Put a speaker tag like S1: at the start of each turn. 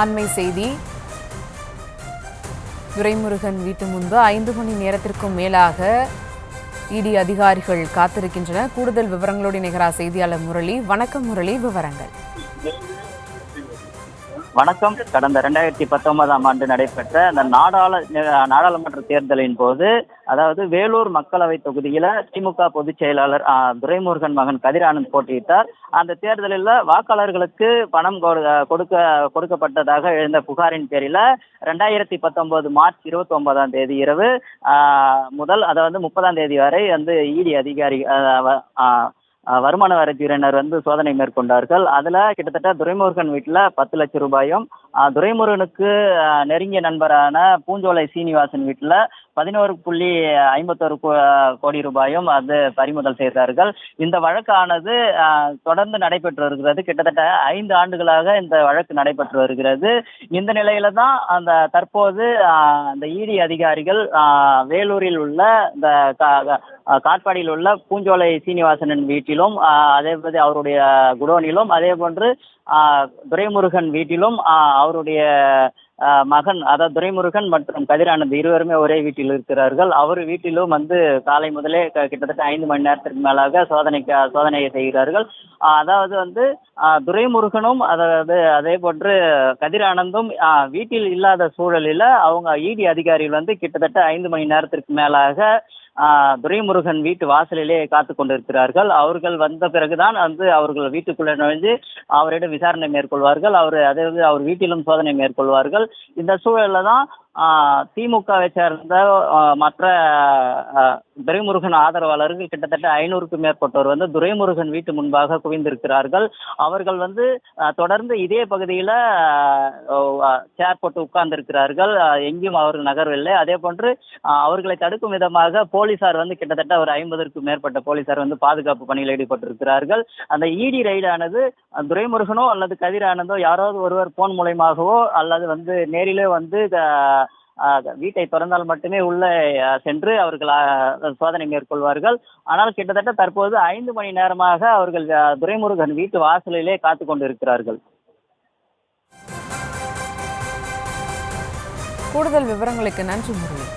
S1: அண்மை செய்தி. துரைமுருகன் வீட்டு முன்பு 5 மணி நேரத்திற்கும் மேலாக இடி அதிகாரிகள் காத்திருக்கின்றனர். கூடுதல் விவரங்களோடு இணைகிறார் செய்தியாளர் முரளி. வணக்கம் முரளி, விவரங்கள்.
S2: வணக்கம். கடந்த 2019ஆம் ஆண்டு நடைபெற்ற அந்த நாடாளுமன்ற தேர்தலின் போது, அதாவது வேலூர் மக்களவை தொகுதியில திமுக பொதுச் செயலாளர் துரைமுருகன் மகன் கதிர் ஆனந்த் போட்டியிட்டார். அந்த தேர்தலில் வாக்காளர்களுக்கு பணம் கொடுக்கப்பட்டதாக எழுந்த புகாரின் பேரில் 2019 மார்ச் 29ஆம் தேதி இரவு முதல், அதாவது 30ஆம் தேதி வரை இடி அதிகாரி வருமான வரித்துறையினர் சோதனை மேற்கொண்டார்கள். அதுல கிட்டத்தட்ட துரைமுருகன் வீட்டுல 10 லட்சம் ரூபாயும், துரைமுருகனுக்கு நெருங்கிய நண்பரான பூஞ்சோலை சீனிவாசன் வீட்டுல 11.51 கோடி ரூபாயும் பறிமுதல் செய்தார்கள். இந்த வழக்கானது தொடர்ந்து நடைபெற்று வருகிறது. கிட்டத்தட்ட 5 ஆண்டுகளாக இந்த வழக்கு நடைபெற்று வருகிறது. இந்த நிலையில தான் தற்போது அந்த இடி அதிகாரிகள் வேலூரில் உள்ள இந்த காட்பாடியில் உள்ள பூஞ்சோலை சீனிவாசனின் வீட்டிலும், அதே போல அவருடைய குடோனிலும், அதே போன்று துரைமுருகன் வீட்டிலும் அவருடைய மகன், அதாவது துரைமுருகன் மற்றும் கதிர் ஆனந்த் இருவருமே ஒரே வீட்டில் இருக்கிறார்கள். அவர் வீட்டிலும் காலை முதலே கிட்டத்தட்ட 5 மணி நேரத்திற்கு மேலாக சோதனையை செய்கிறார்கள். அதாவது துரைமுருகனும் அதே போன்று கதிர் ஆனந்தும் வீட்டில் இல்லாத சூழலில் அவங்க இடி அதிகாரிகள் கிட்டத்தட்ட 5 மணி நேரத்திற்கு மேலாக துரைமுருகன் வீட்டு வாசலிலே காத்து கொண்டிருக்கிறார்கள். அவர்கள் வந்த பிறகுதான் அவர்கள் வீட்டுக்குள்ள நுழைஞ்சு அவரிடம் விசாரணை மேற்கொள்வார்கள். அவர் வீட்டிலும் சோதனை மேற்கொள்வார்கள். இந்த சூழல்ல தான் திமுகவை சேர்ந்த மற்ற துரைமுருகன் ஆதரவாளர்கள் கிட்டத்தட்ட 500க்கும் மேற்பட்டோர் துரைமுருகன் வீட்டு முன்பாக குவிந்திருக்கிறார்கள். அவர்கள் தொடர்ந்து இதே பகுதியில் சேர் போட்டு உட்கார்ந்திருக்கிறார்கள். எங்கேயும் அவர்கள் நகரவில்லை. அதே போன்று அவர்களை தடுக்கும் விதமாக போலீசார் கிட்டத்தட்ட ஒரு 50க்கும் மேற்பட்ட போலீசார் பாதுகாப்பு பணியில் ஈடுபட்டிருக்கிறார்கள். அந்த இடி ரைடானது துரைமுருகனோ அல்லது கதிர் ஆனந்தோ யாராவது ஒருவர் போன் மூலமாகவோ அல்லது நேரிலே வீட்டை திறந்தால் மட்டுமே உள்ளே சென்று அவர்கள் சோதனை மேற்கொள்வார்கள். ஆனால் கிட்டத்தட்ட தற்போது 5 மணி நேரமாக அவர்கள் துரைமுருகன் வீட்டு வாசலிலே காத்து கொண்டிருக்கிறார்கள்.
S1: கூடுதல் விவரங்களுக்கு நன்றி முரளி.